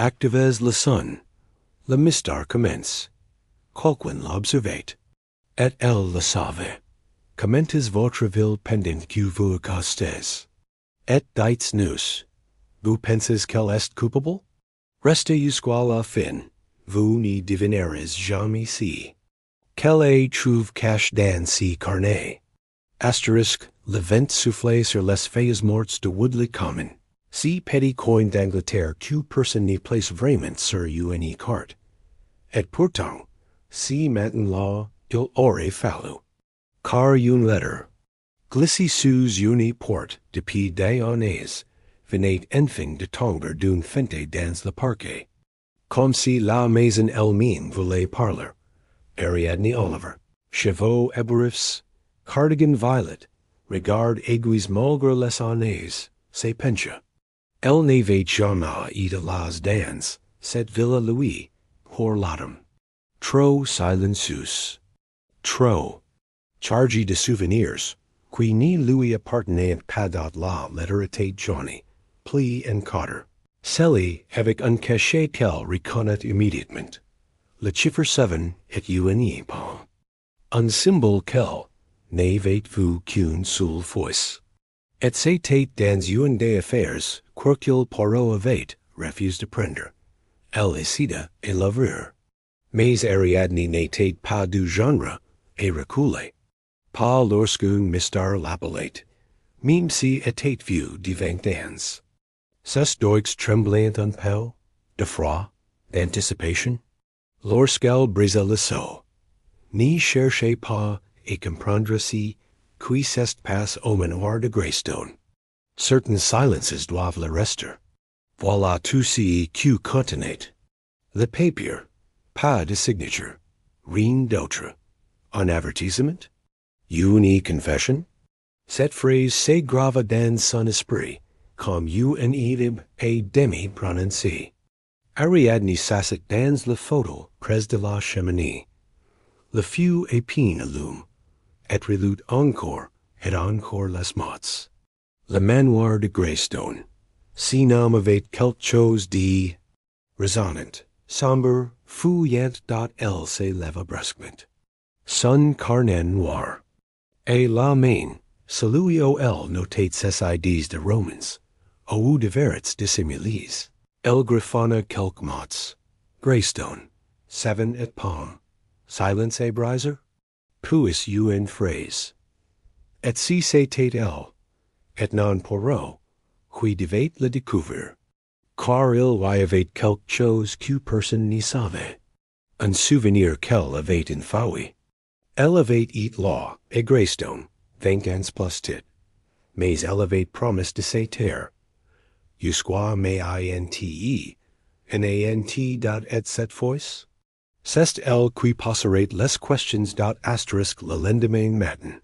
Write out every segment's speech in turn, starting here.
Activez le son, le mystère commence. Quoiqu'on l'observate, et elle le savait. Commentes votre ville pendant que vous accostez. Et dites nous, vous pensez qu'elle est coupable? Restez jusqu'à la fin, vous n'y devinerez jamais si. Qu'elle est trouve cache dans ses carnets. Asterisk, le vent soufflait sur les feuilles mortes de Woodley Common. Si petit coin d'Angleterre que personne n'y place vraiment sur une carte. Et pourtant, si maintenant il aurait fallu. Car une lettre, glissée sous une porte depuis des années, venait enfin de tomber d'une fente dans le parquet. Comme si la maison elle-même voulait parler. Ariadne Oliver, chevaux ébouriffs, cardigan violet, regard aiguise malgré les années, se pencha. Elle n'avait jamais été las dans cette villa Louis, pour l'automne. Trop silencieux. Trop chargé de souvenirs, qui ni lui appartenaient pas dans la lettre était Johnny, pli and Cotter. Celle avec un cachet qu'elle reconnaît immédiatement. Le chiffre 7 est une pas. Un symbole qu'elle n'avait vu qu'une seule fois. Et c'était dans une des affaires qu'Hercule Poirot avait refusé de prendre. Elle essaya et l'ouvrir. Mais Ariadne n'était pas du genre et reculait. Pas lorsqu'un mystère l'appelait, même si était vu devant dans. Ses doigts tremblaient un peu, d'effroi, d'anticipation. Lorsqu'elle brisa le seau, n'y cherchez pas à comprendre si qui s'est passe au manoir de Greystone. Certain silences doivent le rester. Voilà tout ce que contenait. Le papier, pas de signature, rien d'autre. Un avertissement? Une confession? Cette phrase se grava dans son esprit, comme une idée à demi prononcée. Ariadne s'assit dans la photo près de la cheminée. Le feu à peine allume, et relut encore et encore les mots. Le manoir de Greystone. Si nom avait quelque chose de résonnant, sombre, fouillant dont elle se leva brusquement. Son carnet noir. Et la main, celui où elle notait ses idées de romans, ou de verets dissimulés. Elle griffonna quelques mots. Greystone, 7 et pomme. Silence et briser? Puis une phrase. Et si c'était elle, et non Poirot, qui devait le découvrir, car il y avait quelque chose que personne n'y savait. Un souvenir qu'elle avait infaui. Elle avait été là, à Greystone, 20 ans plus tard, mais elle avait promis de se taire. Jusqu'à mais inte, nant dot et cette fois? C'est elle qui poserait les questions dot asterisk le lendemain matin.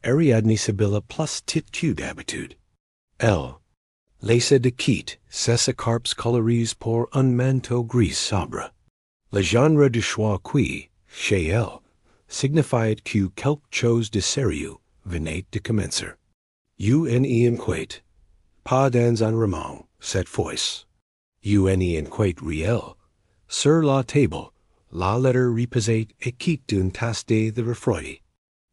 Ariadne Sibylla plus tit que d'habitude. Elle, laissée de quitte ses écarpes coloris pour un manteau gris sobre. Le genre de choix qui, chez elle, signifiait que quelque chose de sérieux venait de commencer. Une inquiète, pas dans un roman, cette fois. Une inquiète réelle. Sur la table, la lettre reposait et quitte d'une tasse de refroidi.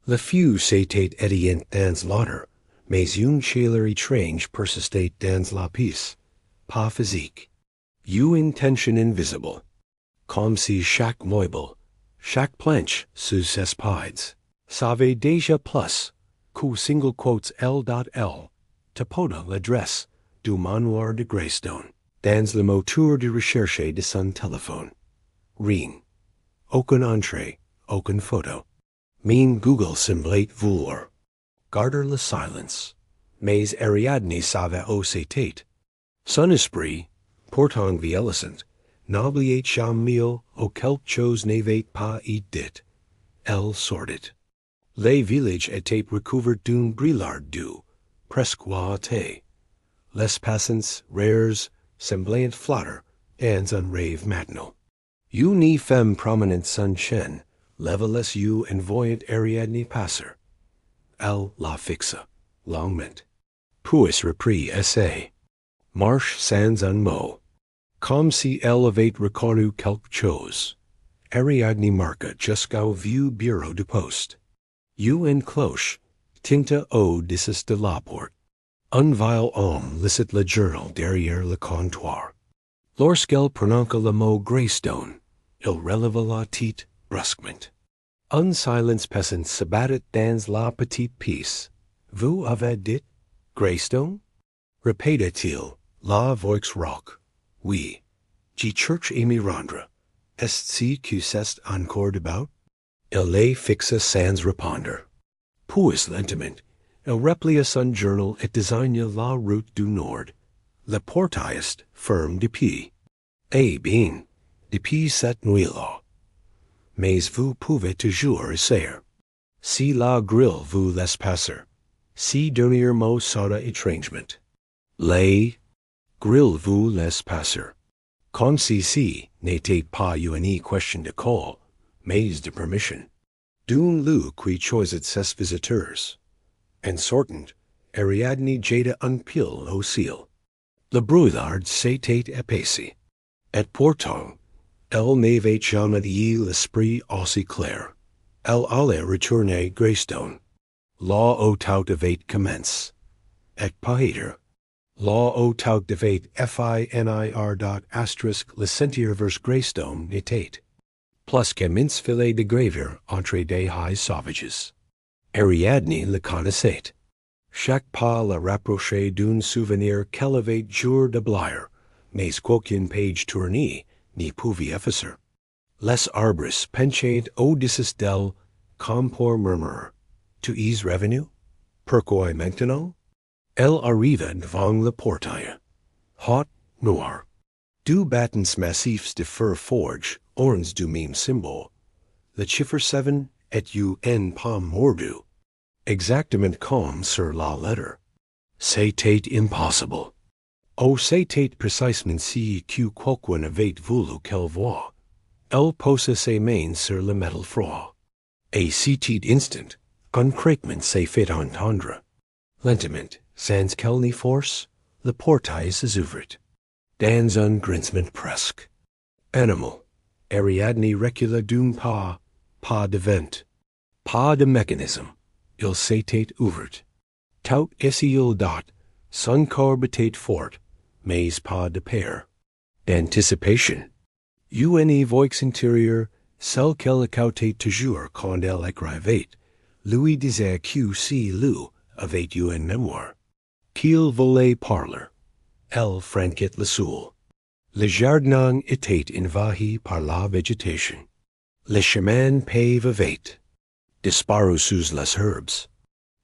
Le feu s'était éteint dans l'autre, mais une chaleur étrange persistait dans la pièce, pas physique. Une tension invisible, comme si chaque meuble, chaque planche sous ses pieds, savait déjà plus qu'au single quotes L.L. tapoda l'adresse du manoir de Greystone, dans le moteur de recherche de son téléphone. Rien. Aucune entrée, aucune photo. Min Google semblait vouloir garder le silence, mais Ariadne savait où c'était. Son esprit, pourtant violescent, n'oubliait jamais ou quelque chose n'avait pas été dit. Elle sortit. Les villages étaient recouverts d'un brouillard doux, presque ouaté. Les passants, rares, semblant flotter, and un rêve matinal. Une femme promenant son chaîne, leva les yeux en voyant Ariadne passer. Elle la fixa, longuement. Puis reprit essai. Marche sans un mot. Comme si elevate reconnu quelque chose. Ariadne marque jusqu'au vieux bureau de poste. Un cloche, tinta au dessus de la porte. Un vile homme licite le journal derrière le comptoir. Lorsqu'elle prononce le mot Greystone, il releva la tête brusquement. Un silence pesant s'abattit dans la petite pièce. Vous avez dit Greystone? Répéta-t-il, la voix rauque. Oui. Je cherche à m'y rendre. Est-ce que c'est encore debout? Il les fixa sans répondre. Puis lentement, il replia son journal et désigna la route du nord. Le portail ferme depuis. Eh bien, depuis cette nuit-là. Mais vous pouvez toujours essayer. Si la grille vous laisse passer, si dernier mot sonna étrangement. Les grille vous laisse passer. Comme si n'était pas une question de call, mais de permission. D'un lieu qui choisit ses visiteurs. En sortant, Ariadne jeta un pile au ciel. Le brouillard s'était apaisé. Et pourtant, elle n'avait jamais eu l'esprit aussi clair. Elle allait retourner Greystone. La haute avait commencé. Et peut-être, la haute devait finir asterisk le sentir vers Greystone était. Plus qu'immense filet de gravure entre des haies sauvages. Ariadne le connaissait. Chaque pas la rapprochait d'un souvenir qu'elle avait jour d'oublier, mais qu'aucune page tournée n'y pouvait effacer. Les arbres penchaient au-dessus d'elle comme pour murmurer. Tu es revenu? Pourquoi maintenant? Elle arriva devant le portail. Hot, noir. Deux battants massifs de fer forge, ornes du même symbole. Le chiffre 7 et un pomme mordu. Exactement comme sur la lettre. C'était impossible. Oh, c'était précisément si que quelqu'un avait voulu qu'elle voie. Elle posa ses mains sur le métal froid. Et cet instant, un craquement s'est fait entendre. Lentement, sans qu'elle n'y force, le portail s'ouvrit. Dans un grincement presque. Animal, Ariadne recula d'un pas de vent, pas de mécanisme. Il s'était ouvert. Tout essayait dot, son corps battait fort, mais pas de pair. D'anticipation. Une voix intérieure, celle qu'elle écoutait toujours quand elle écrivait, lui disait que si lui avait une mémoire, qu'il voulait parler. Elle franquit le sol. Le jardin était envahi par la végétation. Le chemin pave avait disparu sous les herbes.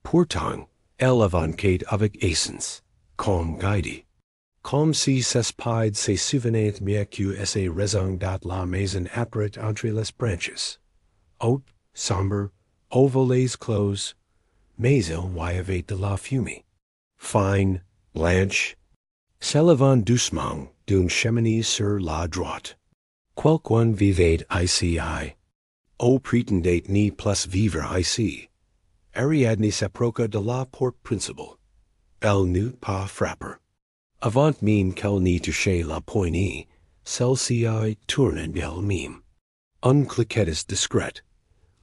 Pourtant, elle avançait avec aisance, comme guidée. Comme si ses pas se souvenaient mieux que ses raisons d'être la maison apparaît entre les branches. Haute, sombre, aux volets clos, mais il y avait de la fumée. Fine, blanche, s'élevant doucement d'une cheminée sur la droite. Quelqu'un vivait ici. Ou prétendait ni plus vivre ici. Ariadne s'approcha de la porte principale. Elle n'eut pas frappé. Avant même qu'elle n'y touchait la poignée, celle-ci tourna d'elle-même. Un cliquetis discret.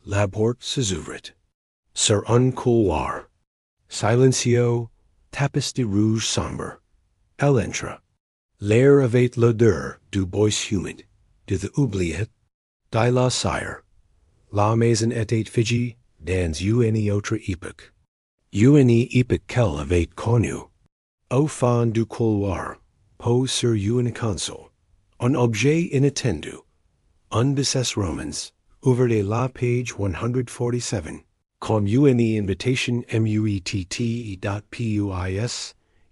La porte s'ouvrit. Sur un couloir. Silencieux, tapis de rouge sombre. Elle entra. L'air avait l'odeur du bois humide, de l'oubliette, de la cire. La maison était figée dans une autre époque. Une époque qu'elle avait connue. Au fond du couloir, posé sur une console, un objet inattendu, un de ces romans, ouvrait la page 147, comme une invitation muett.puis,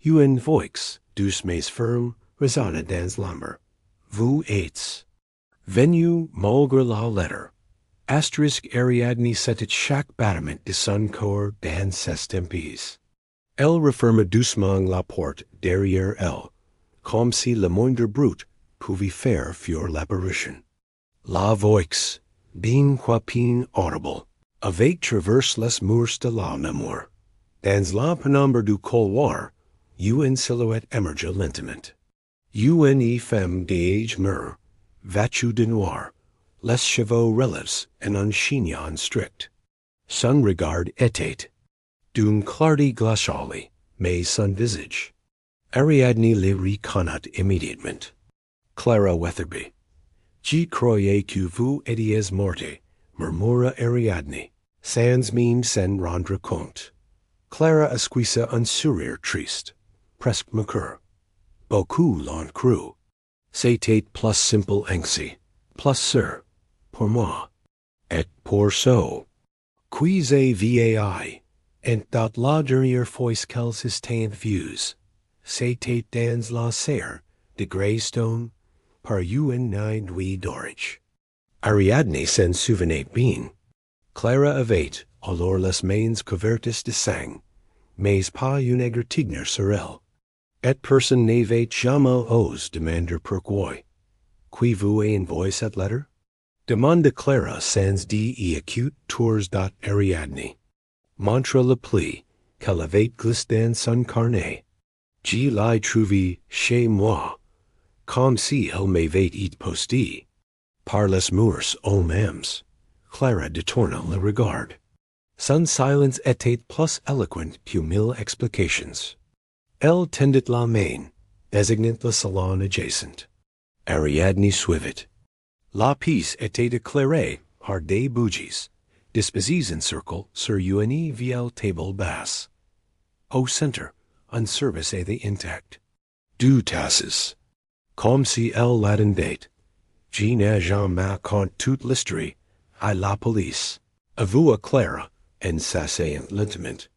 une voix, douce mais ferme, résonna dans l'ombre. Vous êtes venu malgré la lettre. Asterisk Ariadne sentit chaque battement de son corps dans ses tempes. Elle referma doucement la porte derrière elle, comme si le moindre bruit pouvait faire fuir l'apparition. La voix, bien qu'à audible, avait traversé les murs de la mémoire. Dans la pénombre du couloir, une silhouette émergea lentement. Une femme d'âge mûr, vêtue de noir, les cheveux relèves and un chignon strict. Son regard était d'une clarté glaciale, mais son visage. Ariadne le reconnut immédiatement. Clara Weatherby. Je croyais que vous étiez morte, murmura Ariadne, sans même s'en rendre compte. Clara esquissa un sourire triste, presque moqueur. Beaucoup l'ont cru. C'était plus simple ainsi, plus sûr, pour moi, et pour ceux qui avaient, et dans la dernière fois qu'elles s'étaient vues, c'était dans la serre de Greystone, par une nuit d'orage. Ariadne s'en souvenait bien. Clara avait alors les mains couvertes de sang, mais pas une égratignure sur elle. Et personne n'avait jamais osé demander pourquoi. Qui vous a envoyé cette lettre? Demanda Clara sans dire et acute tours d'Ariadne. Montre le pli qu'elle avait glissé dans son carnet. Je l'ai trouvé chez moi, comme si elle m'avait été postée. Par les murs aux mêmes. Clara détourna le regard. Son silence était plus éloquent que mille explications. Elle tendit la main, désignant le salon adjacent. Ariadne suivit. La pièce était éclairée par des bougies, disposées en cercle sur une vieille table basse. Au centre, un service était intact. Deux tasses. Comme si elle l'attendait. Je n'ai jamais conté toute l'histoire à la police. Avoua Clara, en s'asseyant lentement.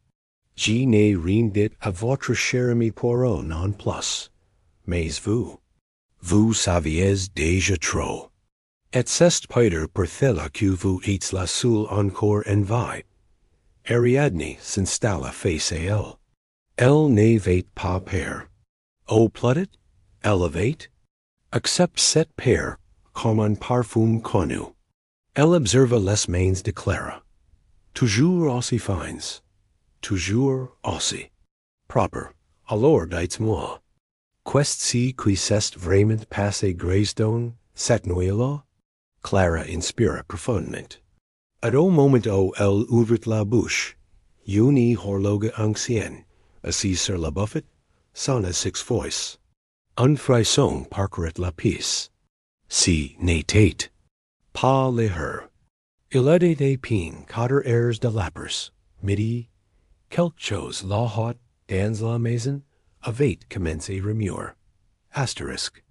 Je n'ai rien dit à votre cher ami Poirot non plus. Mais vous saviez déjà trop. Et c'est peut-être pour cela que vous êtes la seule encore en vie. Ariadne s'installa face à elle. Elle n'avait pas peur. Au pleuret, elle avait, accepte cette peur comme un parfum connu. Elle observa les mains de Clara. Toujours aussi fines. Toujours aussi proper. Alors dites-moi, qu'est-ce qui s'est vraiment passé Greystone cette nuit-là? Clara inspira profondément. Et au moment où elle ouvrit la bouche, une horloge ancienne, assise sur la buffet, sonna 6 fois. Un frisson parcourait la pièce. Si n'était pas l'heure. Il était des peines 4 heures de l'après midi. Quelque chose la haute dans la maison avait commencé à remuer. Asterisk.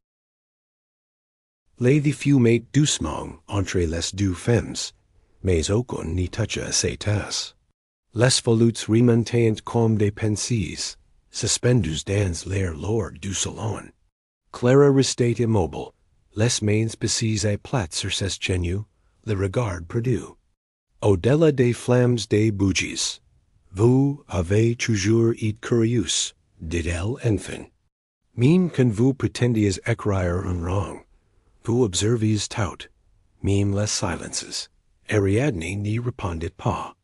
Les diffumaient doucement entre les deux femmes, mais aucun n'y toucha ses tasses. Les volutes remontaient comme des pensées, suspendues dans l'air lourd du salon. Clara restait immobile, les mains baissées à plat sur ses genoux, le regard perdu. Au-delà des flammes des bougies, vous avez toujours été curieuse, dit-elle enfin. Même quand vous prétendiez écrire un rang, vous observiez tout, même les silences. Ariadne n'y répondit pas.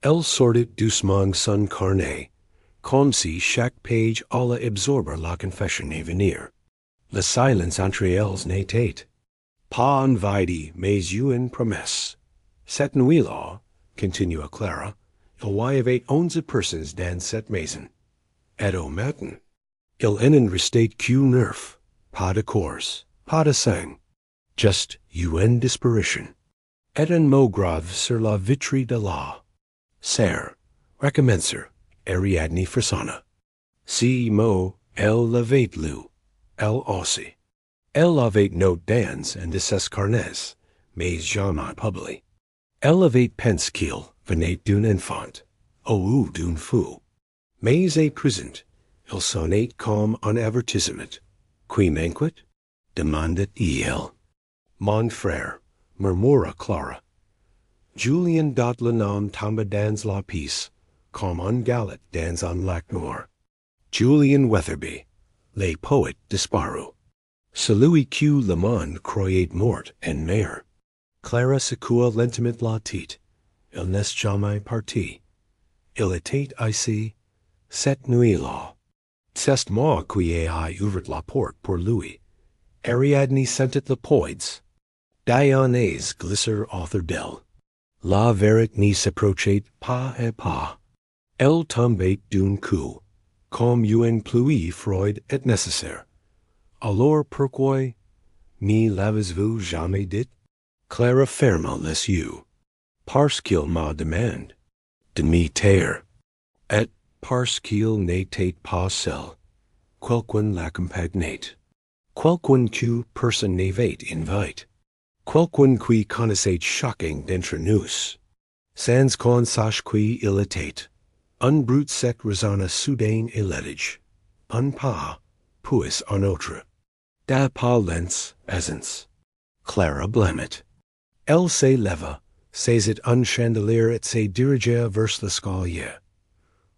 Elle sortit doucement son carnet, comme si chaque page allait absorber la confession à venir. Le silence entre elles n'était pas envahi, mais une promesse. Cette nuit-là, continua Clara, il y avait 11 personnes dans cette maison. Et au matin, il n'en restait qu'une 9, pas de corps, pas de sang, juste une disparition. Et un mot grave sur la vitrine de la serre. Recommencer, Ariadne frissonna. Si mot, elle l'avait lu, elle aussi. Elle avait noté dans un de ses carnets, mais jamais publié. Elle avait pensé qu'il venait d'un enfant, ou d'un fou. Mais à présent, il sonnait comme un avertissement. Qui manquait? Demanda-t-il. Mon frère, murmura Clara. Julien dot le nom tomba dans la pièce, comme un galette dans un lac noir. Julien Weatherby, le poète disparu. Celui que le monde croyait mort en mer. Clara secoua lentement la tête. Il n'est jamais parti. Il était ici, cette nuit-là. C'est moi qui ai ouvert la porte pour lui. Ariadne sentit le poids. Dionyse glisser author d'elle. La vérité s'approchait pas à pas. Elle tombait d'un coup, comme une pluie froide et nécessaire. Alors pourquoi me l'avez-vous jamais dit? Clara ferma les yeux. Parce qu'il m'a demandé de me taire. Et parce qu'il n'était pas seul. Quelqu'un l'accompagnait. Quelqu'un que personne n'avait invité. Quelqu'un qui connaissait chacun d'entre nous. Sans qu'on sache qui il était. Un brute sec résonna soudain et lédige. Un pas, puis un autre. Da pas lents, aisance. Clara blâmait. Elle se leva, saisit un chandelier et se dirigea vers l'escalier.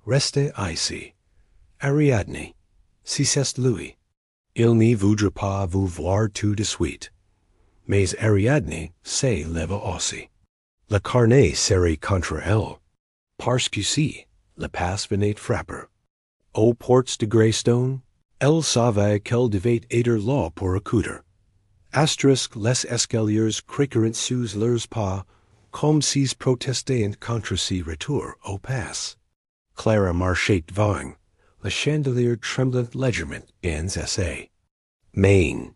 Restez ici. Ariadne, si c'est lui. Il ne voudra pas vous voir tout de suite. Mais Ariadne se leva aussi. Le carnet serré contre elle. Parce que si, le passe venait frapper. Aux portes de Greystone, elle savait qu'elle devait être là pour écouter. Asterisk les escaliers craquèrent sous leurs pas, comme s'ils protestaient contre ce retour au passe. Clara marchait devant, le chandelier tremblant légèrement en essai. Main.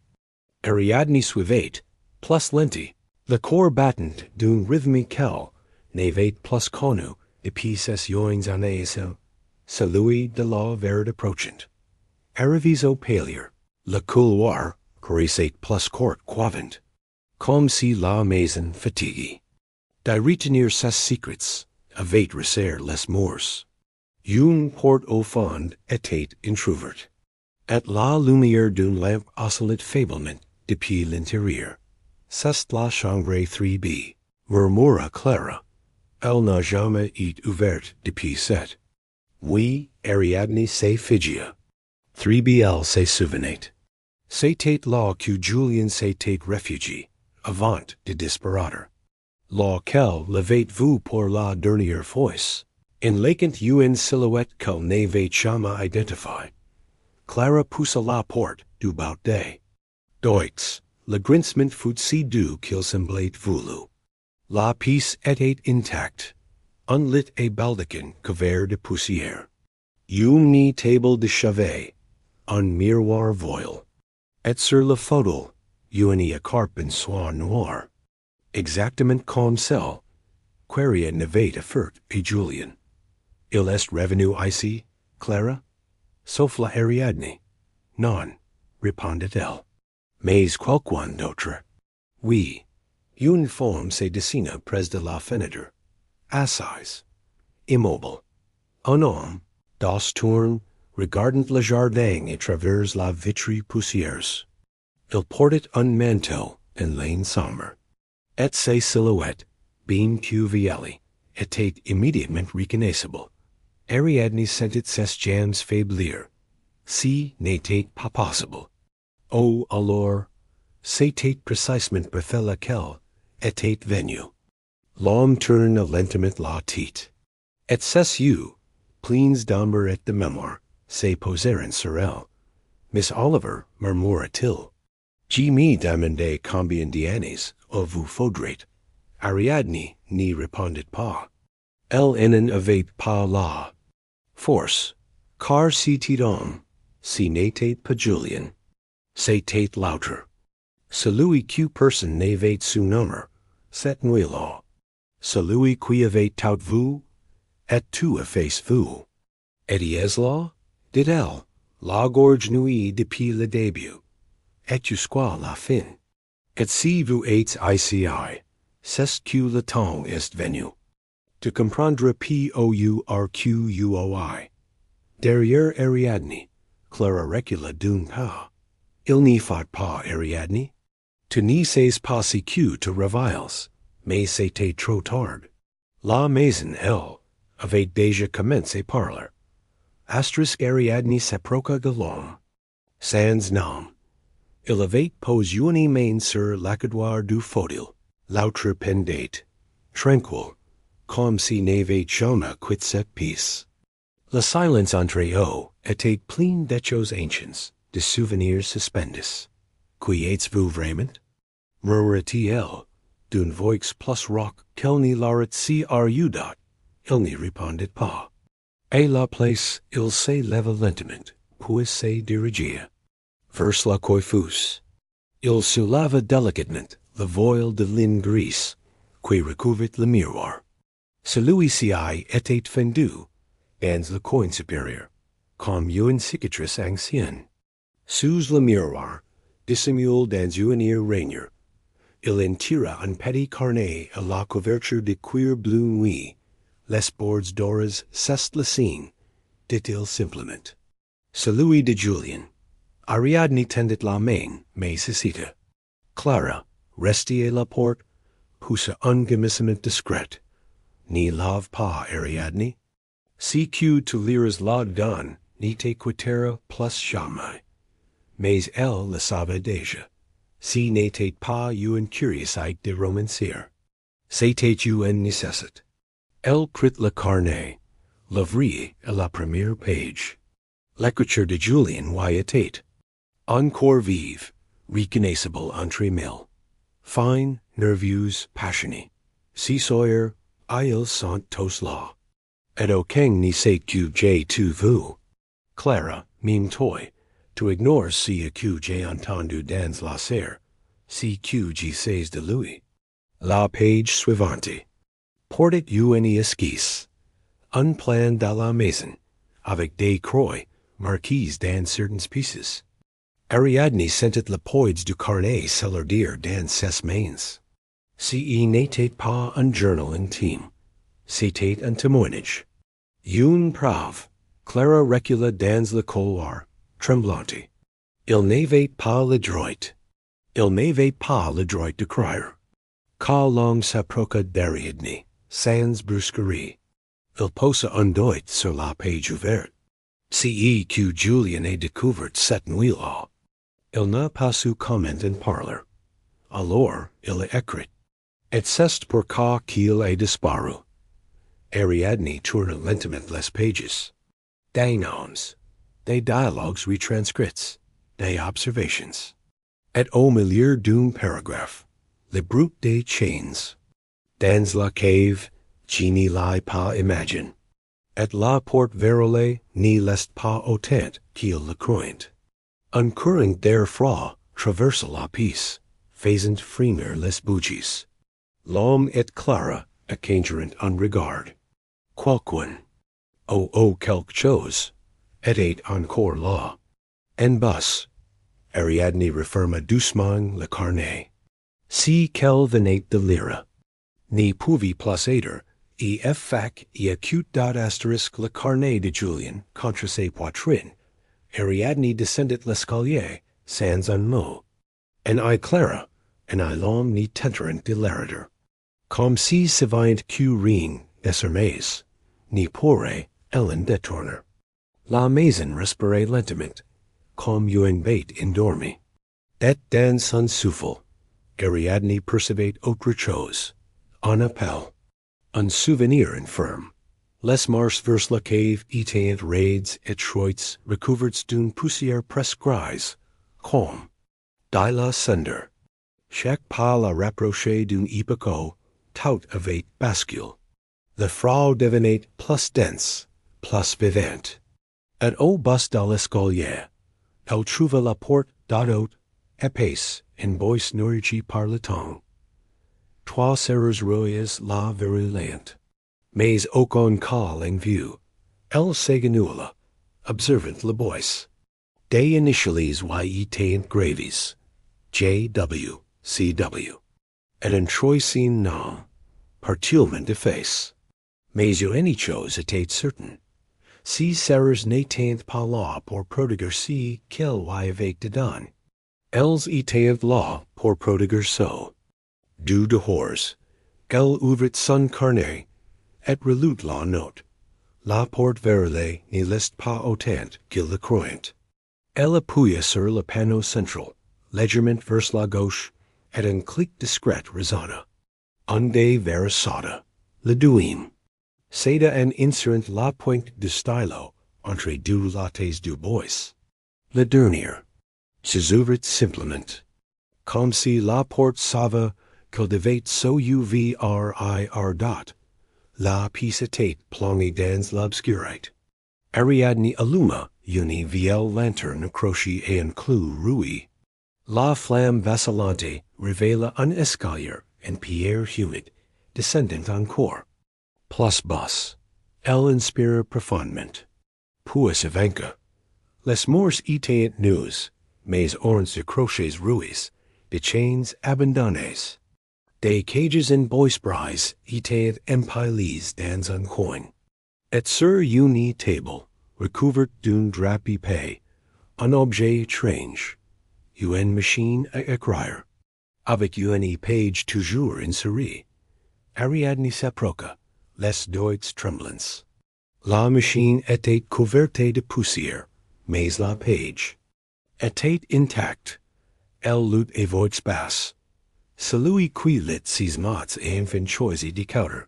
Ariadne suivait, plus lenti, le corps battant d'un rythme qu'elle n'avait plus connu depuis ces yoings années, celui de la vérité approchante. Arrivés au palier, le couloir paraissait plus court qu'avant, comme si la maison fatiguée de retenir ses secrets avait resserré les murs. Une porte au fond était entr'ouverte, et la lumière d'une lampe oscillait faiblement depuis l'intérieur. C'est la chambre 3B, murmura Clara. Elle n'a jamais été ouverte depuis cette. Oui, Ariadne se figia. 3B elle se souvenait. C'était là que Julien s'était réfugié, avant de disparaître. Là qu'elle l'avait vu pour la dernière fois, en laquant une silhouette qu'elle n'avait jamais identifiée. Clara poussa la porte du bas des. Deux, le grincement fut si doux qu'il semblait voulu. La pièce était intacte. Un lit et baldaquin couvert de poussière. Une table de chevet. Un miroir voile. Et sur la photo, une carpe en soie noire. Exactement comme celle qu'Aria n'avait offerte à Julien. Il est revenu ici, Clara? Sauf la Ariadne. Non, répondit-elle. Mais quelqu'un d'autre. Oui. Une femme se dessina près de la fenêtre. Assise. Immobile. Un homme, dos tourné, regardant le jardin à travers la vitrée poussiéreuse. Il portait un manteau en laine sombre. Et ses silhouettes, bien que vieilles, étaient immédiatement reconnaissables. Ariadne sentit ses jambes faiblir. Si n'était pas possible. Oh, alors, c'était précisément pour laquelle était venu. L'homme tourna lentement la tête. Et ses yeux, pleins d'amour et de mémoire, se posèrent sur elle. Miss Oliver, murmura-t-il. Je me demandais combien d'années vous faudrait. Ariadne n'y répondit pas. Elle n'en avait pas la force, car c'était homme, si n'était pas Julien. C'était l'autre. Celui que personne n'avait su nommer, cette nuit-là. Celui qui avait tout vu, et tout effacé vu. Étiez là, dit-elle, la gorge nuit depuis le début, et jusqu'à la fin. Et si vous êtes ici, c'est que le temps est venu. Tu comprendras pourquoi. Derrière Ariadne, Clara recula d'un pas. Il n'y faut pas, Ariadne. Tu n'y sais pas si que tu reviles, mais c'était trop tard. La maison, elle, avait déjà commencé à parler. Asterisk Ariadne s'approcha de l'homme. Sans nom. Il avait posé une main sur l'accoudeur du fauteuil. L'autre pendait, tranquille, comme si n'avait jamais quitté cette pièce. Le silence entre eux était plein d'échos anciens, de souvenirs suspendus. Qui êtes-vous vraiment? Murmurait-il, d'une voix plus rauque qu'elle n'y l'aurait si argudot. Il n'y répondait pas. À la place, il se leva lentement, puis se dirigeait vers la coiffeuse. Il souleva délicatement le voile de lin gris qui recouvrait le miroir. Celui-ci était fendu dans le coin supérieur, comme une cicatrice ancienne. Sous le miroir, dissimulé dans une ear rainière, il en tira un petit carnet à la couverture de cuir bleu nuit. Les bords dorés c'est le signe, dit-il simplement. Celui de Julien. Ariadne tendit la main, mais cécita. Clara, restée à la porte, poussa un gémissement discret. N'y lave pas, Ariadne. Si que tu liras là-dedans, n'y te quittera plus jamais. Mais elle le savait déjà. Si n'était pas une curiosité de romancier. C'était une nécessité. Elle prit le carnet, l'ouvrit à la première page. L'écriture de Julien y était. Encore vive, reconnaissable entre mille. Fine, nerveuse, passionnée. Si Sawyer, ils sont tous là. Et aucun n'y sait que j'ai tu vu. Clara, même toi, tu ignores si que j'ai entendu dans la serre, si que j'y sais de lui. La page suivante. Portait une esquisse. Un plan de la maison, avec des croix marquises dans certaines pieces. Ariadne sentit le poids du carnet s'alourdir dans ses mains. Si n'était pas un journal intime, c'était un témoignage. Une preuve. Clara recula dans le couloir, tremblante. Il n'avait pas le droit. Il n'avait pas le droit de crier. Quand l'on s'approcha d'Ariadne, sans brusquerie, il posa un doigt sur la page ouverte. Si que Julien ait découvert cette nuit-là, il n'a pas su comment en parler. Alors, il a écrit. Et c'est pourquoi qu'il a disparu. Ariadne tourna lentement les pages. Des noms, des dialogues retranscrits, des observations. Et au milieu d'un paragraphe, le bruit des chaînes. Dans la cave, je n'y l'ai pas imagine. Et la porte verrouillée n'y l'est pas autant qu'il le croyait. Un courant d'air froid traversa la pièce, faisant frémir les bougies. L'homme et Clara échangèrent un regard. Quelqu'un, quelque chose, était encore là. En bas, Ariadne referma doucement le carnet. Si qu'elle venait de lire, n'y pouvait plus aider, et fac et acute asterisk le carnet de Julien contre ses poitrines. Ariadne descendit l'escalier sans un mot. En Clara, en l'homme n'y tenterent de l'erreur. Comme si se vint que rien désormais, n'y pourrait elle détourner. La maison respirait lentement, comme une bête endormie. Et dans son souffle, Ariadne percevait autre chose, un appel, un souvenir infirme. Les marches vers la cave étaient raides, étroites, recouvertes d'une poussière presque grise, comme de la cendre. Chaque pas la rapprochait d'une époque tout avait bascule. Le froid devenait plus dense, plus vivant. Et au bas de l'escalier, elle trouva la porte d'adot, épaisse, en bois nourrie par le temps. Trois serrures rouillées la verrouillant. Mais aucun cas en vue. Elle s'éganouilla, observant le bois. Des initiales y étaient gravies. J.W. C.W. Et un troisième nom, partiellement effacé. Mais une chose était certaine. Si serrures n'étaient pas là pour prodiguer ce qu'elles y avaient dedans, elles étaient là pour prodiguer ça. Du dehors, qu'elle ouvrit son carnet, et relut la note. La porte verrouillée n'y l'est pas autant qu'il le croyait. Elle appuya sur le panneau central, légèrement vers la gauche, et un clic discret résonna. Un des verres sauta, le douim. Seda en inserent la pointe de stylo entre deux lattes du bois. Le dernier. S'ouvrit simplement. Comme si la porte savait qu'il devait s'ouvrir dot. La pièce était plongée dans l'obscurité. Ariadne alluma une vieille lanterne accrochée à un clou rouillé. La flamme vacillante révéla un escalier en pierre humide, descendant encore. Plus bas, elle inspira profondément. Puis avança. Les murs étaient nus, mais oranges de crochets rouillés, de chaînes abandonnées. Des cages en bois brise étaient empilés dans un coin. Et sur une table, recouverte d'un drap épais, un objet étrange, une machine à écrire, avec une page toujours insérée. Ariadne s'approcha, les doigts tremblants. La machine était couverte de poussière, mais la page était intacte. Elle lut à voix basse. Celui qui lit ses mots et enfin choisit de coudre.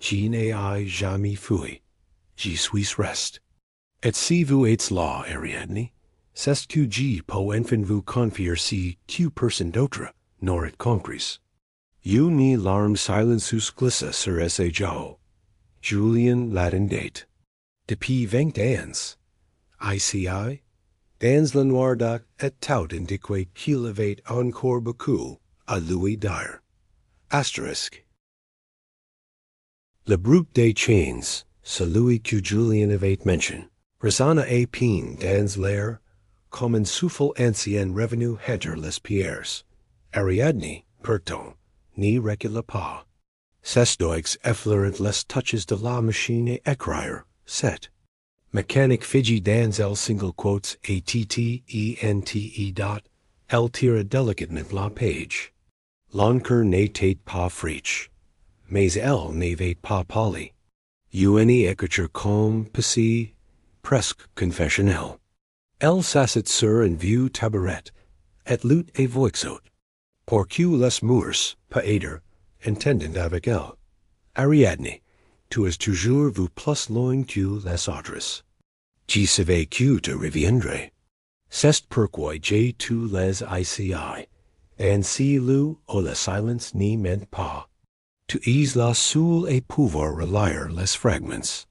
Je n'ai jamais fui. Je suis reste. Et si vous êtes là, Ariadne, c'est que je peux enfin vous confier si que personne d'autre n'aurait compris. Une larme silencieuse glissa sur ses joues. Julien l'adin date. Depuis 20 ans. Ici, dans le noir d'oc et tout indiqué qu'il avait encore beaucoup à lui dire. Asterisk. Le bruit des chaînes, celui que Julien avait mentionné, résonna à peine dans l'air, comme un souffle ancien revenu entre les pierres. Ariadne, pourtant, n'y recula pas. Ses doigts effleurent les touches de la machine à écrire, set. Mécanique figée dans el single quotes ATTENTE dot, elle tira délicatement la page. L'encre n'était pas fraîche, mais elle n'avait pas pâli. Une écriture calme, passive, presque confessionnelle. Elle s'assit sur un vieux tabouret, et lut à voix haute. Pour que les murs, peut-être, entendent avec elle. Ariadne, tu es toujours vous plus loin que les autres. Je savais que tu reviendrais. C'est pourquoi j'ai tous les ici. Et si le ou le silence n'y ment pas. Tu es là seul à pouvoir relire les fragments.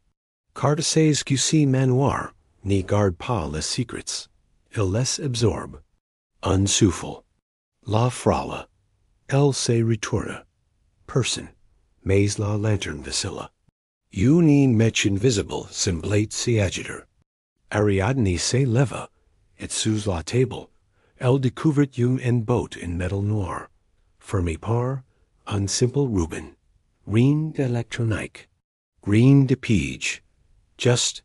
Car tu sais que si manoir n'y garde pas les secrets, il les absorbe. Un souffle. La frôla. Elle se retourna. Personne. Mais la lanterne vacilla. Une mèche invisible semblait s'y agiter. Ariadne se leva, et sous la table, elle découvrit une botte en métal noir, fermée par un simple ruban, rien d'électronique, rien de page, juste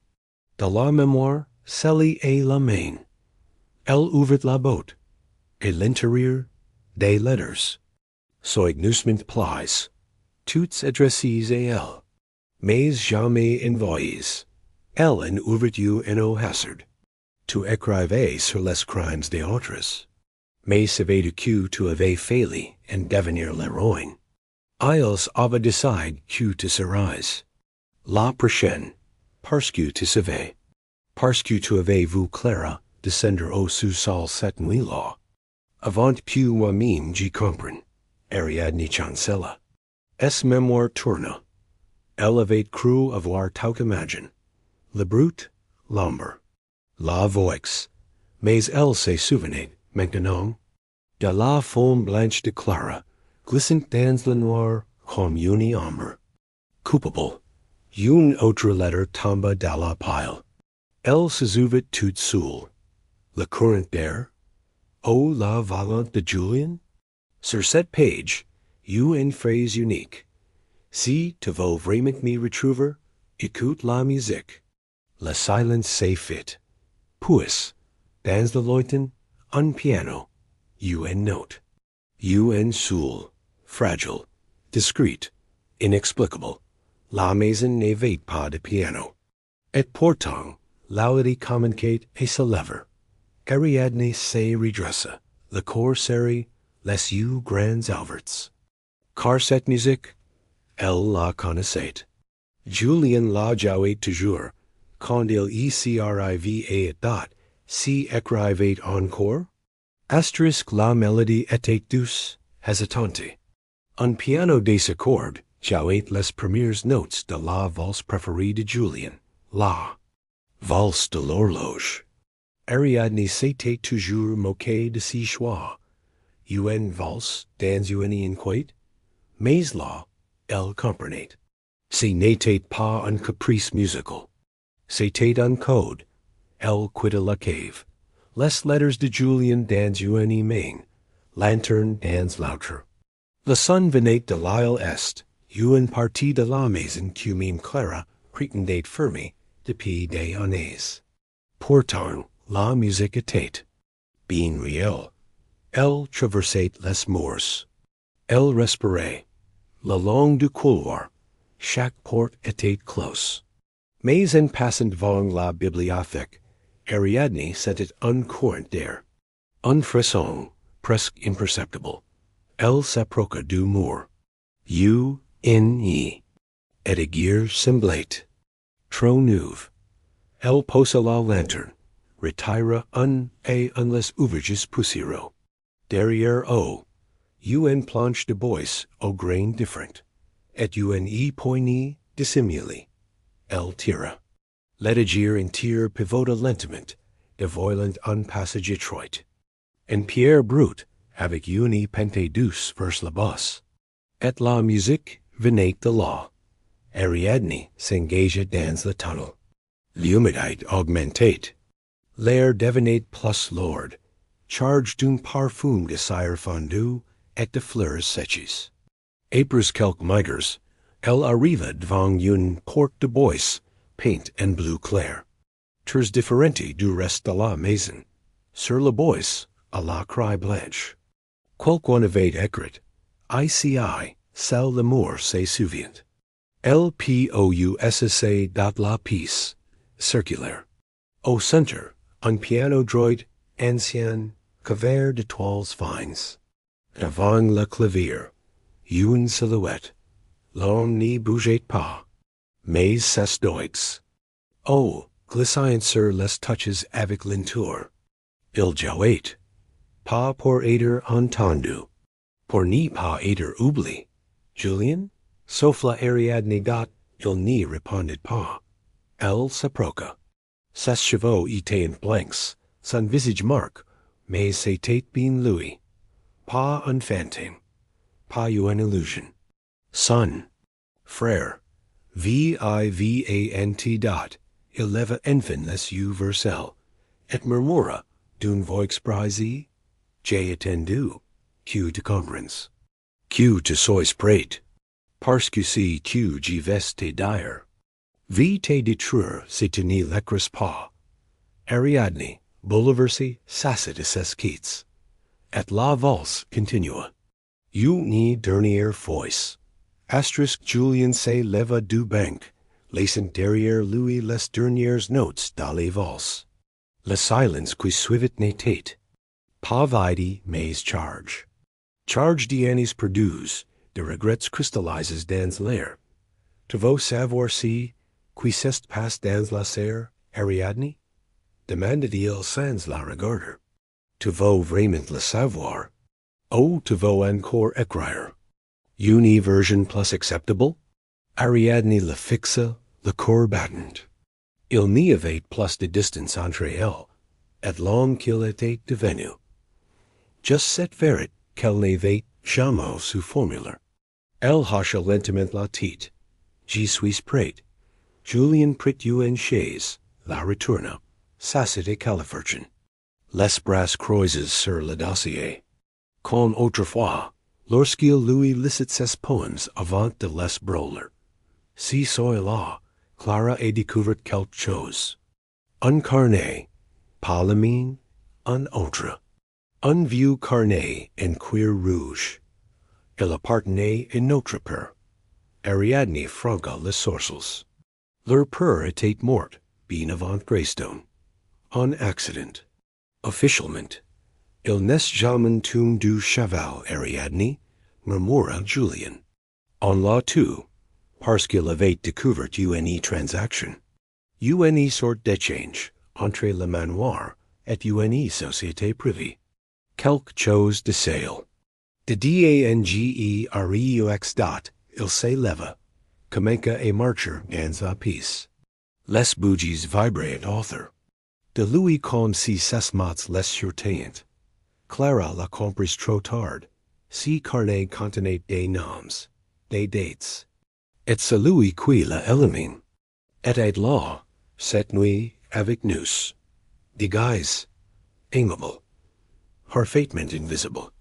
de la mémoire scellée à la main. Elle ouvrit la botte, et l'intérieur, des lettres, soigneusement pliées, toutes adressées à elle, mais jamais envoyées. Elle en ouvrit une au hasard. Tu écrivais sur les crimes des autres. Mais savais-tu que tu avais failli en devenir l'héroïne? Ils avaient décidé que tu serais la prochaine, parce que tu savais, parce que tu avais vu Clara descendre au sous-sol cette nuit-là. Avant que moi-même j'y comprenne, Ariadne chancella. Es mémoire tourna. Elle avait cru avoir tout imaginé. Le brut, l'ombre, la voix, mais elle se souvenait, maintenant, de la forme blanche de Clara, glissant dans le noir comme une ombre. Coupable, une autre lettre tomba dans la pile. Elle se ouvrit toute seule. Le courant d'air, oh la volonté de Julien? Sur cette page, une phrase unique. Si tu veux vraiment me retrouver, écoute la musique. Le silence s'est fait. Puis, dans le lointain, un piano, une note, une seule, fragile, discrète, inexplicable. La maison n'avait pas de piano. Et pourtant, l'audio communiquait et se leva. Ariadne se redressa, le corps serré, les yeux grands ouverts. Car cette musique, elle la connaissait. Julien la jouait toujours, quand il écrivait dot, si écrivait encore? Asterisk la mélodie était douce, hésitante. Un piano des accords jouait les premières notes de la valse préférée de Julien, la valse de l'horloge. Ariadne s'était toujours moquée de ses choix. Une valse dans une inquiète, mais là, elle comprenait. Ce n'était pas un caprice musical. C'était un code. Elle quitta la cave. Les letters de Julien dans une main, lanterne dans l'autre. Le sun venait de l'île est, une partie de la maison que même Clara prétendait fermer depuis des années. Pourtant, la musique était bien réelle. Elle traversait les murs. Elle respirait. Le long du couloir, chaque porte était close. Mais en passant devant la bibliothèque, Ariadne sentit un courant d'air. Un frisson, presque imperceptible. Elle s'approcha du mur. Et aiguille semblait trop neuve. Elle posa la lanterne, retira un les ouvrages poussiéreux. Derrière eux, une planche de bois au grain différent, et une poignée dissimulée. Elle tira. L'étagère entière pivota lentement, dévoilant un passage étroit. En pierre brute, avec une pente douce vers la basse. Et la musique venait de là. Ariadne s'engagea dans le tunnel. L'humidité augmentait. L'air devenait plus lourd, chargé d'un parfum de cire fondue et de fleurs sèches. Après quelques mètres, elle arriva devant une porte de bois, peinte en bleu clair. Très différente du reste de la maison. Sur le bois, à la craie blanche. Quelqu'un avait écrit, ICI, seul l'amour se souvient. LPOUSSA dot la pièce, circulaire. Au centre, un piano droit, ancien, couvert de toiles fines. Devant le clavier, une silhouette. L'on n'y bougeait pas. Mais c'est doits. Oh, glissant sur les touches avec lenteur. Il jouait. Pas pour être entendu. Pour n'y pas être oublié. Julien? Sauf la Ariadne dot, il n'y répondait pas. Elle s'approcha. Ses cheveux étaient blancs, son visage marqué, mais c'était bien lui. Pas un fantôme. Pas une illusion. Son. Frère. Vivant dot, il leva enfin les yeux vers elle, et murmura d'une voix brisée, j'ai attendu, que tu comprends, que tu sois prête, parce que si que j'y vais te dire. Vie te détruire si tu n'y l'écris pas. Ariadne, bouleversée, cessa de ses quittes. Et la valse continua. Une dernière fois. Asterisk Julien se leva du banc, laissant derrière lui les dernières notes de la valse. Le silence qui suivit n'était pas vide mais charge. Charge d'années perdues, de regrets cristallisés dans l'air. Tu veux savoir si, qui s'est passé dans la serre, Ariadne? Demanda-t-il sans la regarder. Tu veux vraiment le savoir? Oh, tu veux encore écrire? Une version plus acceptable? Ariadne le fixa, le corps battant. Il n'y avait plus de distance entre elles, et l'homme qu'il était devenu. Just cette vérité qu'elle n'avait jamais su formuler. Elle hocha lentement la tête. J'y suis prête. Julien prit une chaise, la retourna, s'assit et califorchen. Les bras croisés sur le dossier. Comme autrefois, lorsqu'il lui licite ses poèmes avant de les brûler. Si soir-là, Clara a découvert quelque chose. Un carnet, pas le mien, un autre. Un vieux carnet en cuir rouge. Il appartenait à notre père. Ariadne franqua les sourcils. Leur père était mort, bien avant Greystone. Un accident. Officiellement, il n'est jamais tombé du cheval, Ariadne, murmura Julien. On l'a tu. parce qu'il avait découvert une transaction. Une sorte d'échange entre le manoir et une société privée. Quelque chose de sale. De dangereux dot, il se leva, commença à marcher dans la pièce. Les bougies vibraient author. De lui comme si s'esmats les surtaillant. Clara la compris trop tard. Si carnet contenait des noms, des dates. Et celui qui la élimine. Et là, cette nuit avec nous. Déguise. Aimable. Parfaitement invisible.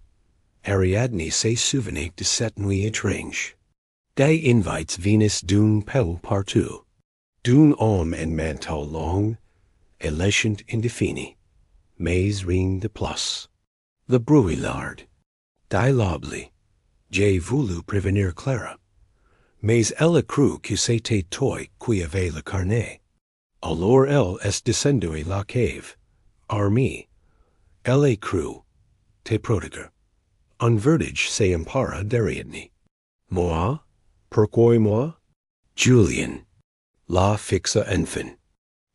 Ariadne se souvenait de cette nuit étrange. Des invites Venus d'un peu partout. D'un homme en manteau long, éléchant indéfini, mais rien de plus. Le brouillard. Diably. J'ai voulu prévenir Clara. Mais elle a cru que c'était toi qui avait le carnet. Alors elle est descendue la cave. Armée. Elle a cru. Te prodigue. Un vertige se empara d'Ariadne. Moi? Pourquoi moi? Julien. La fixa enfant.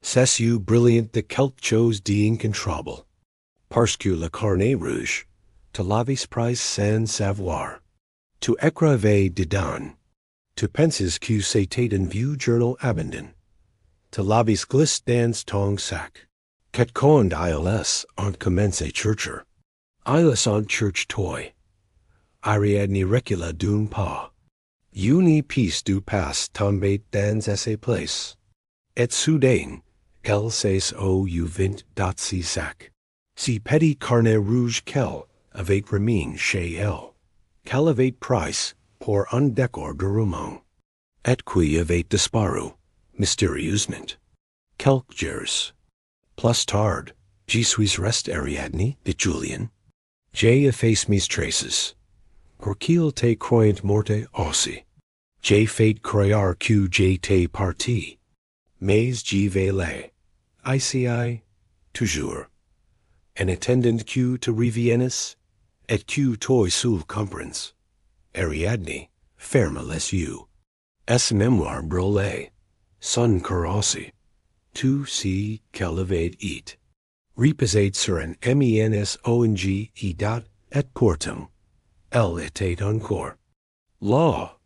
C'est brilliant de quelque chose d'incontrôlable. Parce que le carnet rouge, te l'avais pris sans savoir. Tu écrivais dedans. Tu penses que c'était un vieux journal abandonné. Te l'avais glissé dans ton sac. Quand ils ont commencé chercher. Ils ont cherché toi. Ariadne recula d'un pas. Une pièce du passe tombait dans sa place. Et soudain, elle s'est au vint dans ses sacs. Si petit carnet rouge qu'elle avait remis chez elle. Qu'elle avait pris pour un décor de roman. Et qui avait disparu, mystérieusement. Quelques jours. Plus tard, je suis resté Ariadne, dit Julien. J'ai effacé mes traces. Pour qu'il te croyant morte aussi. J'ai fait croire que j'étais parti. Mais j'y vais là. Ici, toujours. En attendant que tu reviennes, et que toi seul comprends. Ariadne, ferme les yeux. Es mémoire brûlée. Son cœur aussi. Tu sais qu'elle avait it. Reposait sur un mensong dot et pourtant. Elle était encore. Là,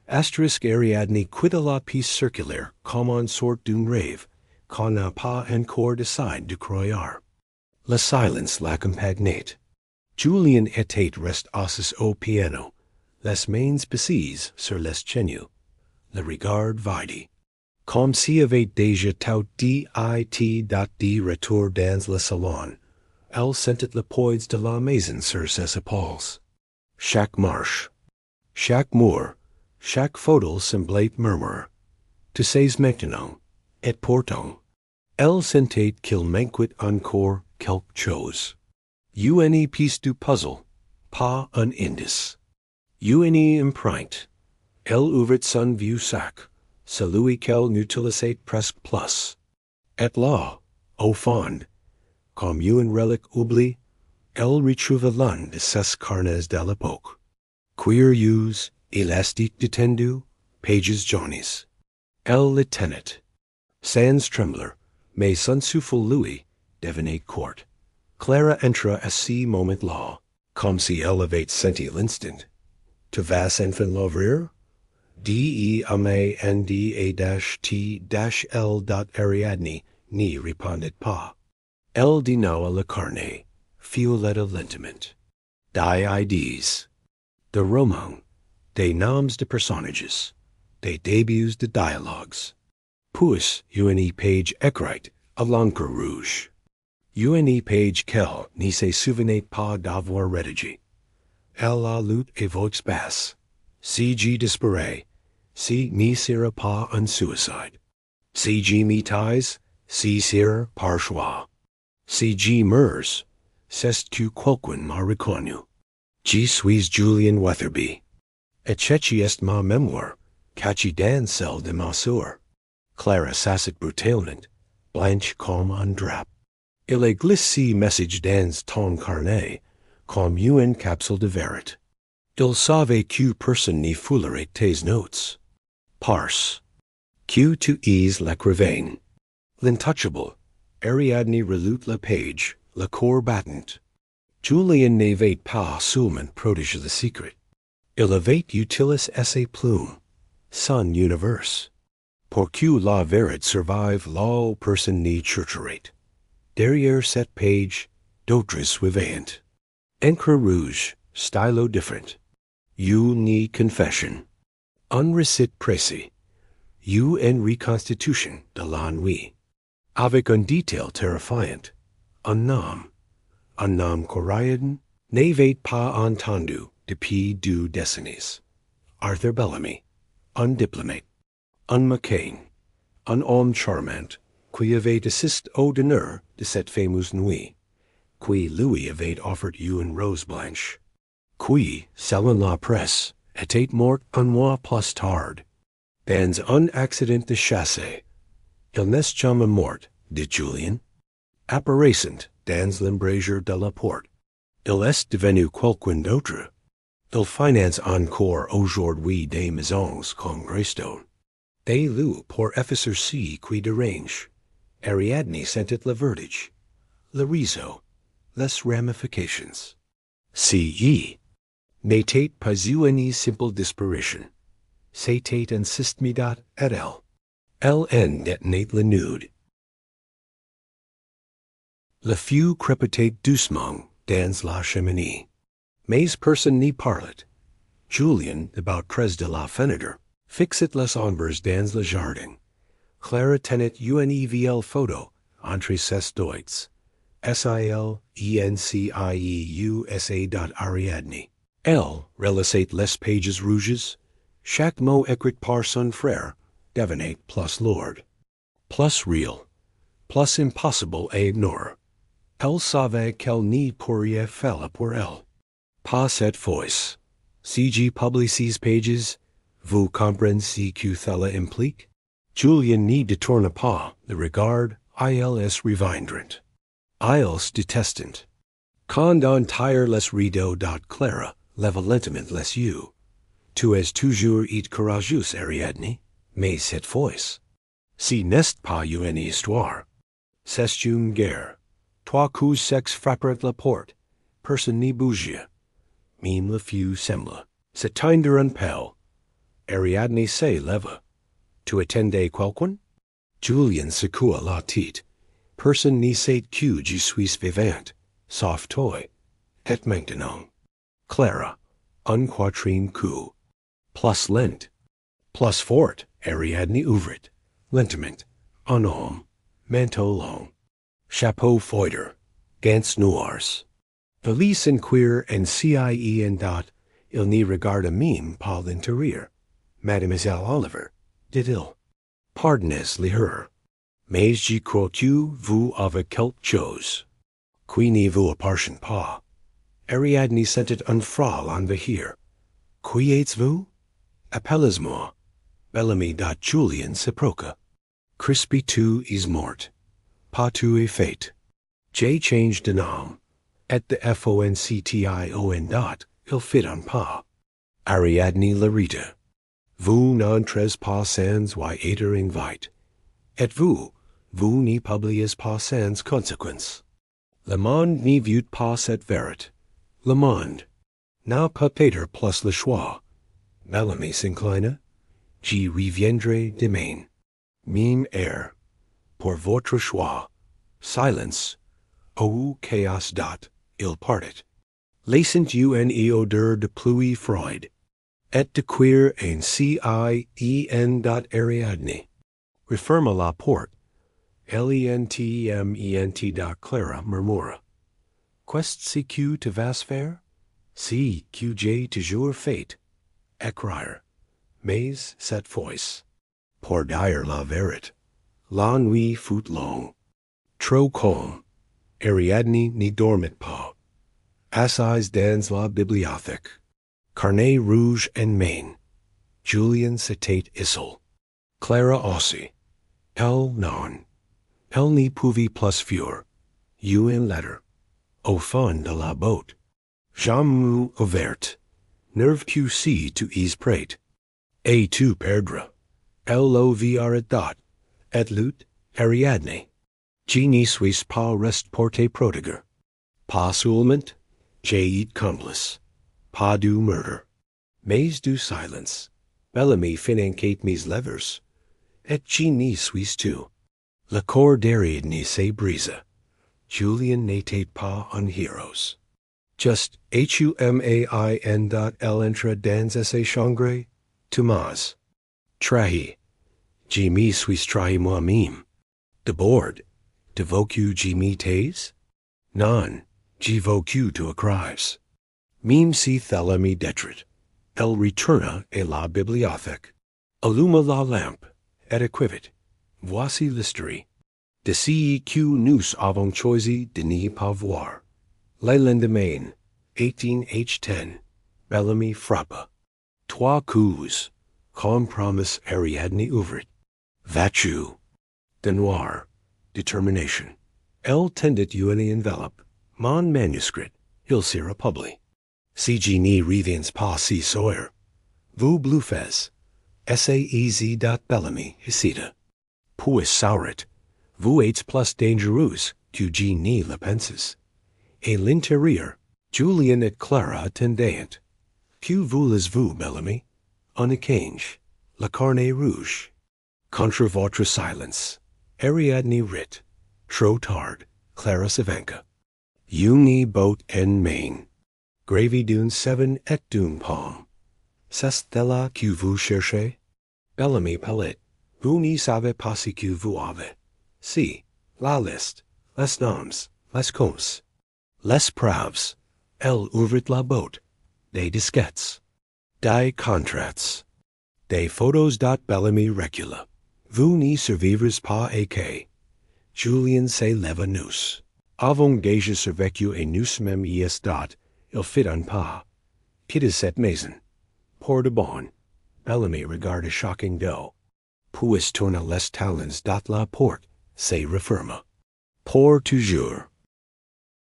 asterisk Ariadne quitta la pièce circulaire comme en sorte d'un rêve, qu'on n'a pas encore décidé de croire. Le silence l'accompagnait. Julien était resté assis au piano, les mains baissées sur les genoux, le regard vide. Comme s'il avait déjà tout dit de retour dans le salon, elle sentait le poids de la maison sur ses épaules. Chaque marche, chaque mur, chaque photo semblait murmure. Tu sais maintenant, et pourtant, elle sentait qu'il manquait encore quelque chose. Une piece du puzzle, pas un indice. Une empreinte. Elle ouvrit son vieux sac, celui qu'elle n'utilisait presque plus. Et là, au fond, comme une relique oubliée, elle retrouva l'un de ses carnets de l'époque. Curieux, élastique détendu, pages jaunes. Elle le tenait. Sans trembler, mais son souffle lui devenait court. Clara entra à ce moment-là, comme si elle avait senti l'instant. Tu vas enfin l'ouvrir? D-E-M-A-N-D-A-T-L. Ariadne n'y répondait pas. Elle dénoua le carnet, feuilletta lentement. Des idées, de romans, des noms de personnages, des débuts de dialogues. Puis une page écrite à l'encre rouge. Une page qu'elle ne se souvenait pas d'avoir rédigée. Elle a lu à voix basse. Si je disparais, si ne sera pas un suicide. Si je me tais, si sera par choix. Si je meurs, c'est que quelqu'un m'a reconnu. Je suis Julien Weatherby. Et ceci est ma mémoire, cachée dans celle de ma sœur. Clara s'assit brutalement, blanche comme un drap. Il a glissé message dans ton carnet, comme une capsule de vérité. Il savait que personne ne foulerait tes notes. Parse. Q to ease l'écrivain. L'intouchable. Ariadne relut la page, le corps battant. Julien n'avait pas seulement protégé le secret. Il avait utilis esse plume, son univers. Pour que la vérité survive, la personne n'y chercherait. Derrière cette page, d'autres suivantes. Encre rouge, stylo different. You ni confession. Un récit précis. You en reconstitution de la nuit. Avec un détail terrifiant. Un nom qu'Ariadne n'avait pas entendu depuis 2 décennies. Arthur Bellamy, un diplomate, un McCain, un homme charmant, qui avait assisté au dîner de cette fameuse nuit, qui lui avait offert une rose blanche, qui, selon la presse, était mort un mois plus tard. Dans un accident de chasse. Il n'est jamais mort, dit Julien. Apparaissant dans l'embrasure de la porte. Il est devenu quelqu'un d'autre. Il finance encore aujourd'hui des maisons comme Greystone. Des lieux pour effacer qui dérange. Ariadne sentit le vertige, le réseau, les ramifications. C.E. n'était pas une simple disparition. C'était un systémat et elle détenait le nude. Le feu crépitait doucement dans la cheminée. Mais personne n'y parlait. Julien, about près de la fenêtre, fixait les ombres dans le jardin. Clara tenait une vieille photo entre ses doigts. SILENCIEUSA. Elle relisait les pages rouges. Chaque mot écrit par son frère devenait plus lourd, plus real, plus impossible à ignorer. Elle savait qu'elle n'y pourrait faire pour elle. Pas cette fois. Si je publie ces pages, vous comprenez ce que cela implique? Julien n'y détourne pas le regard, ils reviendront. Ils détestent. Quand on tire les rideaux Clara leva lentement les yeux. Tu es toujours et courageuse, Ariadne, mais cette fois, si n'est pas une histoire. C'est une guerre. 3 coups secs frappèrent la porte. Personne n'y bougea. Même le feu sembla s'éteindre en pelle. Ariadne se leva. Tu attendais quelqu'un? Julien secoua la tête. Personne n'y sait que je suis vivante, sauf toi. Et maintenant. Clara, un quatrième coup. Plus lent. Plus fort, Ariadne ouvrit. Lentement. Un homme. Manteau long. Chapeau feutre. Gants noirs. Valise en cuir en cien dot. Il n'y regarda même pas l'intérieur. Mademoiselle Oliver, dit-il. Pardonnez l'erreur. Mais je crois que vous avez quelque chose. Qui ne vous appartient pas. Ariadne sentit un frôle envahir. Qui êtes-vous? Appelez-moi. Bellamy. Julien s'approcha. Christie tu is mort. Pas tu es fait. J'ai changé de nom. Et de FONCTION. Il fit un pas. Ariadne l'arrêta. Vous n'entrez pas sans être invite. Et vous n'y publiez pas sans conséquence. Le monde n'y vit pas cette vérité. Le monde n'a peut-être plus le choix. Bellamy s'inclina. J'y reviendrai demain. Même heure. Pour votre choix. Silence. Au chaos. Il partit. Laissant une odeur de pluie froide. Et de cuir en cien. Ariadne. Referma la porte. Lentement. Clara murmura. Qu'est-ce que tu vas faire? Si que j'ai toujours fait. Écrire. Mais cette fois. Pour dire la vérité. La nuit fut longue. Trop calme. Ariadne n'y dormit pas. Assise dans la bibliothèque. Carnet rouge en main. Julien s'était isolé. Clara aussi. Elle non. Elle n'y pouvait plus fuir. Une lettre. Au fond de la botte. Jambe ouverte. Nerve que si tu es prête. Et tu perdras. lovret et lut, Ariadne. Genie suis pas rest porte prodiger. Pas seulement, j'ai complice. Pas du murder. Mais du silence. Bellamy financate mes levers. Et genie suis tu. Le corps d'Ariadne se brise. Julian n'était pas un héros. Just humain.l entre dans ses changres, Thomas. Trahi. Jimmy suis trahi moi-même. Debord. Devocu Jimmy tes? Non. J'vocu to crives. Meme si thelami detrit. El returna et la bibliothèque. Alluma la lampe. Et equivit. Voici l'histoire. De CEQ nous avons choisi de n'y pas voir. Le lendemain, 18h10, Bellamy frappa. Trois coups, comme promise Ariadne ouvrit. Vatu. De noir. Determination. Elle tendit une enveloppe. Mon manuscrit. Il sera publié. Si je n'y reviens pas si soir. Vous bluffez. Saez.Bellamy hicida. Puis saurit. Vous êtes plus dangereux que je n'y le penses. Et l'intérieur, Julian et Clara attendaient. Que voulez-vous, Bellamy? Un échange. La carne rouge. Contre votre silence. Ariadne rit. Trop tard. Clara s'avança. Uni boat en main. Gravy d'une 7 et d'une pomme. C'est là que vous cherchez? Bellamy palette. Vous n'y savez pas ce que vous avez. Si. La liste. Les noms. Les cons. Les preuves. Elle ouvrit la boîte. Des disquettes. Des contrats. Des photos. Bellamy recula. Vous n'y survivez pas et que. Julian se leva nous. Avons déjà survécu et nous même y estat. Il fit un pas. Quittez cette maison. Pour de bon. Bellamy regarda shocking d'eau. Puis tourna les talons. La porte se referma. Pour toujours.